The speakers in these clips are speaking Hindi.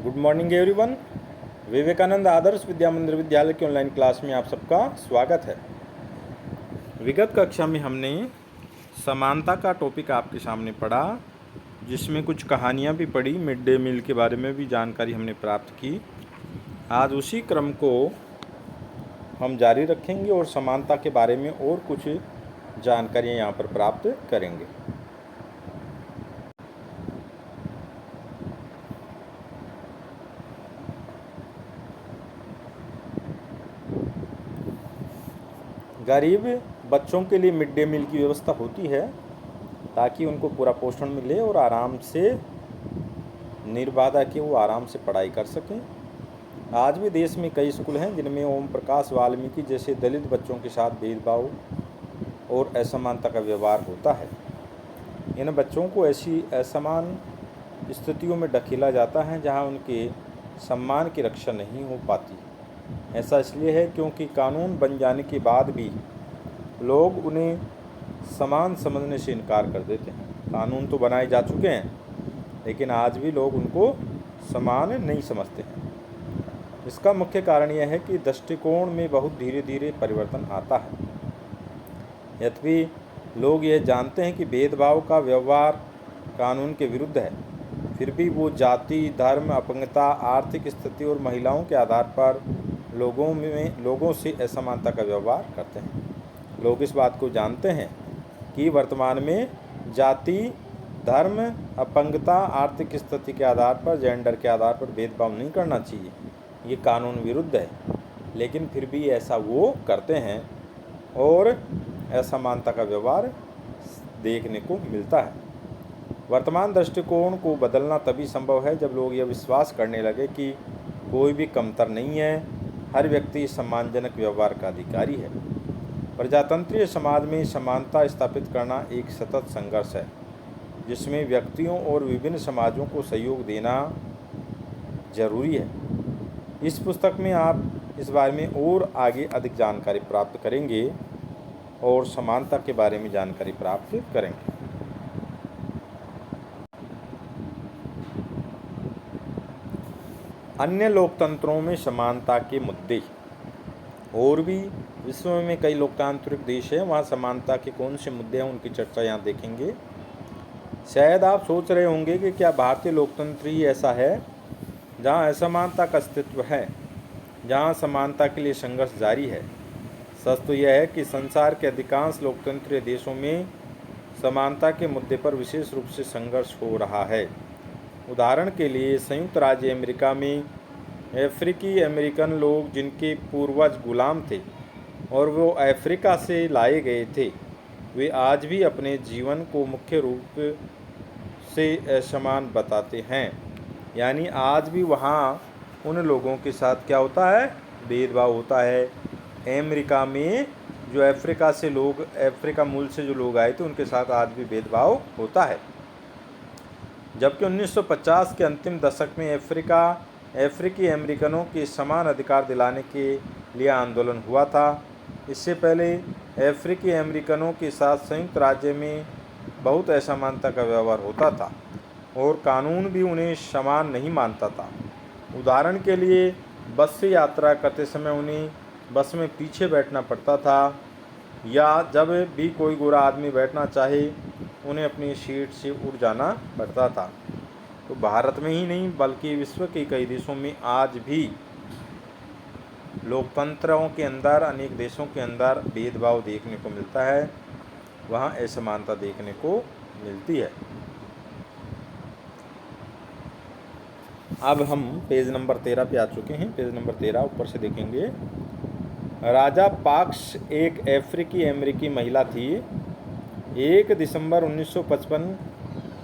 Good morning everyone. Vivekananda Adarsh Vidya Mandir Vidyalaya की ऑनलाइन क्लास में आप सबका स्वागत है। विगत कक्षा में हमने समानता का टॉपिक आपके सामने पढ़ा, जिसमें कुछ कहानियाँ भी पढ़ी, मिड डे मील के बारे में भी जानकारी हमने प्राप्त की। आज उसी क्रम को हम जारी रखेंगे और समानता के बारे में और कुछ जानकारियाँ यहाँ पर प्राप्त करेंगे। गरीब बच्चों के लिए मिड डे मील की व्यवस्था होती है ताकि उनको पूरा पोषण मिले और आराम से निर्बाधा के वो आराम से पढ़ाई कर सकें। आज भी देश में कई स्कूल हैं जिनमें ओम प्रकाश वाल्मीकि जैसे दलित बच्चों के साथ भेदभाव और असमानता का व्यवहार होता है। इन बच्चों को ऐसी असमान स्थितियों में ढकेला जाता है जहां उनके सम्मान की रक्षा नहीं हो पाती। ऐसा इसलिए है क्योंकि कानून बन जाने के बाद भी लोग उन्हें समान समझने से इनकार कर देते हैं। कानून तो बनाए जा चुके हैं, लेकिन आज भी लोग उनको समान नहीं समझते हैं। इसका मुख्य कारण यह है कि दृष्टिकोण में बहुत धीरे धीरे परिवर्तन आता है। यद्यपि लोग यह जानते हैं कि भेदभाव का व्यवहार कानून के विरुद्ध है, फिर भी वो जाति, धर्म, अपंगता, आर्थिक स्थिति और महिलाओं के आधार पर लोगों से असमानता का व्यवहार करते हैं। लोग इस बात को जानते हैं कि वर्तमान में जाति, धर्म, अपंगता, आर्थिक स्थिति के आधार पर, जेंडर के आधार पर भेदभाव नहीं करना चाहिए। ये कानून विरुद्ध है, लेकिन फिर भी ऐसा वो करते हैं और असमानता का व्यवहार देखने को मिलता है। वर्तमान दृष्टिकोण को बदलना तभी संभव है जब लोग यह विश्वास करने लगे कि कोई भी कमतर नहीं है, हर व्यक्ति सम्मानजनक व्यवहार का अधिकारी है। प्रजातंत्रीय समाज में समानता स्थापित करना एक सतत संघर्ष है, जिसमें व्यक्तियों और विभिन्न समाजों को सहयोग देना जरूरी है। इस पुस्तक में आप इस बारे में और आगे अधिक जानकारी प्राप्त करेंगे और समानता के बारे में जानकारी प्राप्त करेंगे। अन्य लोकतंत्रों में समानता के मुद्दे। और भी विश्व में कई लोकतांत्रिक देश हैं, वहाँ समानता के कौन से मुद्दे हैं, उनकी चर्चा यहाँ देखेंगे। शायद आप सोच रहे होंगे कि क्या भारतीय लोकतंत्र ही ऐसा है जहाँ असमानता का अस्तित्व है, जहाँ समानता के लिए संघर्ष जारी है। सच तो यह है कि संसार के अधिकांश लोकतंत्रीय देशों में समानता के मुद्दे पर विशेष रूप से संघर्ष हो रहा है। उदाहरण के लिए संयुक्त राज्य अमेरिका में अफ्रीकी अमेरिकन लोग जिनके पूर्वज गुलाम थे और वो अफ्रीका से लाए गए थे, वे आज भी अपने जीवन को मुख्य रूप से असमान बताते हैं। यानी आज भी वहाँ उन लोगों के साथ क्या होता है, भेदभाव होता है। अमेरिका में जो अफ्रीका मूल से जो लोग आए थे, उनके साथ आज भी भेदभाव होता है। जबकि 1950 के अंतिम दशक में अफ्रीकी अमेरिकनों के समान अधिकार दिलाने के लिए आंदोलन हुआ था। इससे पहले अफ्रीकी अमेरिकनों के साथ संयुक्त राज्य में बहुत असमानता का व्यवहार होता था और कानून भी उन्हें समान नहीं मानता था। उदाहरण के लिए बस से यात्रा करते समय उन्हें बस में पीछे बैठना पड़ता था, या जब भी कोई गोरा आदमी बैठना चाहे उन्हें अपनी सीट से उड़ जाना पड़ता था। तो भारत में ही नहीं बल्कि विश्व के कई देशों में आज भी लोकतंत्रों के अंदर, अनेक देशों के अंदर भेदभाव देखने को मिलता है, वहाँ असमानता देखने को मिलती है। अब हम पेज नंबर 13 पे आ चुके हैं। पेज नंबर 13 ऊपर से देखेंगे। राजा पाक्स एक अफ्रीकी अमेरिकी महिला थी। 1 दिसंबर 1955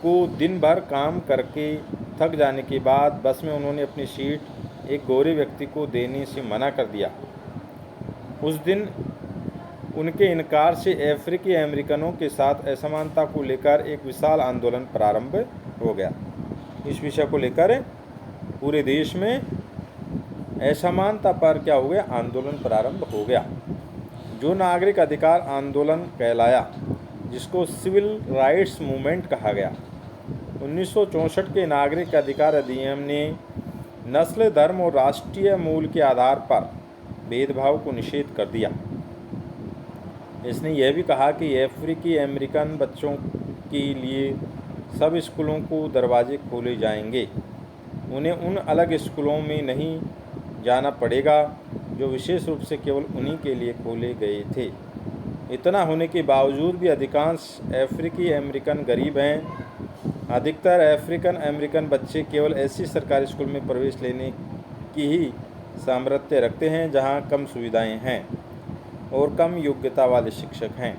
को दिन भर काम करके थक जाने के बाद बस में उन्होंने अपनी सीट एक गोरे व्यक्ति को देने से मना कर दिया। उस दिन उनके इनकार से अफ्रीकी अमेरिकनों के साथ असमानता को लेकर एक विशाल आंदोलन प्रारंभ हो गया। इस विषय को लेकर पूरे देश में असमानता पर क्या हो गया, आंदोलन प्रारंभ हो गया, जो नागरिक अधिकार आंदोलन कहलाया, जिसको सिविल राइट्स मूवमेंट कहा गया। 1964 के नागरिक अधिकार अधिनियम ने नस्ल, धर्म और राष्ट्रीय मूल के आधार पर भेदभाव को निषेध कर दिया। इसने यह भी कहा कि अफ्रीकी अमेरिकन बच्चों के लिए सब स्कूलों को दरवाजे खोले जाएंगे। उन्हें उन अलग स्कूलों में नहीं जाना पड़ेगा जो विशेष रूप से केवल उन्हीं के लिए खोले गए थे। इतना होने के बावजूद भी अधिकांश अफ्रीकी अमेरिकन गरीब हैं। अधिकतर अफ्रीकन अमेरिकन बच्चे केवल ऐसी सरकारी स्कूल में प्रवेश लेने की ही सामर्थ्य रखते हैं जहां कम सुविधाएं हैं और कम योग्यता वाले शिक्षक हैं,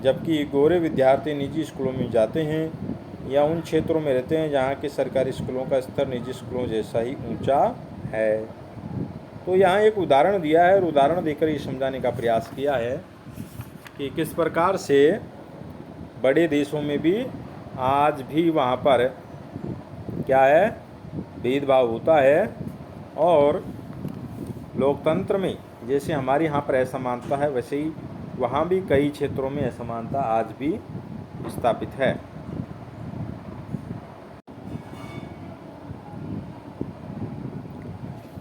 जबकि गोरे विद्यार्थी निजी स्कूलों में जाते हैं या उन क्षेत्रों में रहते हैं जहां के सरकारी स्कूलों का स्तर निजी स्कूलों जैसा ही ऊंचा है। तो यहाँ एक उदाहरण दिया है और उदाहरण देकर ये समझाने का प्रयास किया है कि किस प्रकार से बड़े देशों में भी आज भी वहाँ पर क्या है, भेदभाव होता है। और लोकतंत्र में जैसे हमारे यहाँ पर असमानता है, वैसे ही वहाँ भी कई क्षेत्रों में असमानता आज भी स्थापित है।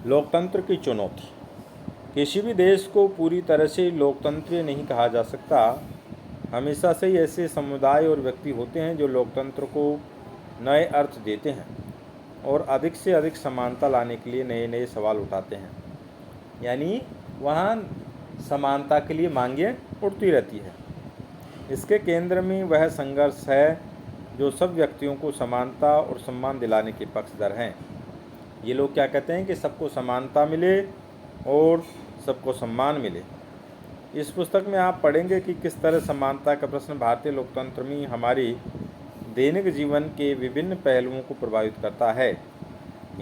लोकतंत्र की चुनौती। किसी भी देश को पूरी तरह से लोकतंत्रीय नहीं कहा जा सकता। हमेशा से ही ऐसे समुदाय और व्यक्ति होते हैं जो लोकतंत्र को नए अर्थ देते हैं और अधिक से अधिक समानता लाने के लिए नए नए सवाल उठाते हैं। यानी वहाँ समानता के लिए मांगें उठती रहती है। इसके केंद्र में वह संघर्ष है जो सब व्यक्तियों को समानता और सम्मान दिलाने के पक्षधर हैं। ये लोग क्या कहते हैं कि सबको समानता मिले और सबको सम्मान मिले। इस पुस्तक में आप पढ़ेंगे कि किस तरह समानता का प्रश्न भारतीय लोकतंत्र में हमारी दैनिक जीवन के विभिन्न पहलुओं को प्रभावित करता है।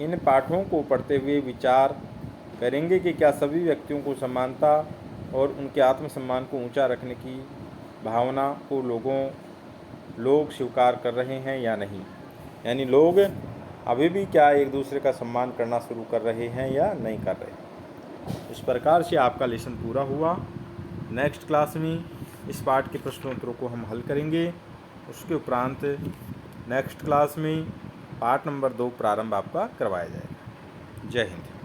इन पाठों को पढ़ते हुए विचार करेंगे कि क्या सभी व्यक्तियों को समानता और उनके आत्मसम्मान को ऊंचा रखने की भावना को लोग स्वीकार कर रहे हैं या नहीं। यानी लोग अभी भी क्या एक दूसरे का सम्मान करना शुरू कर रहे हैं या नहीं कर रहे। इस प्रकार से आपका लेसन पूरा हुआ। नेक्स्ट क्लास में इस पाठ के प्रश्नोत्तरों को हम हल करेंगे। उसके उपरांत नेक्स्ट क्लास में पाठ नंबर 2 प्रारंभ आपका करवाया जाएगा। जय हिंद।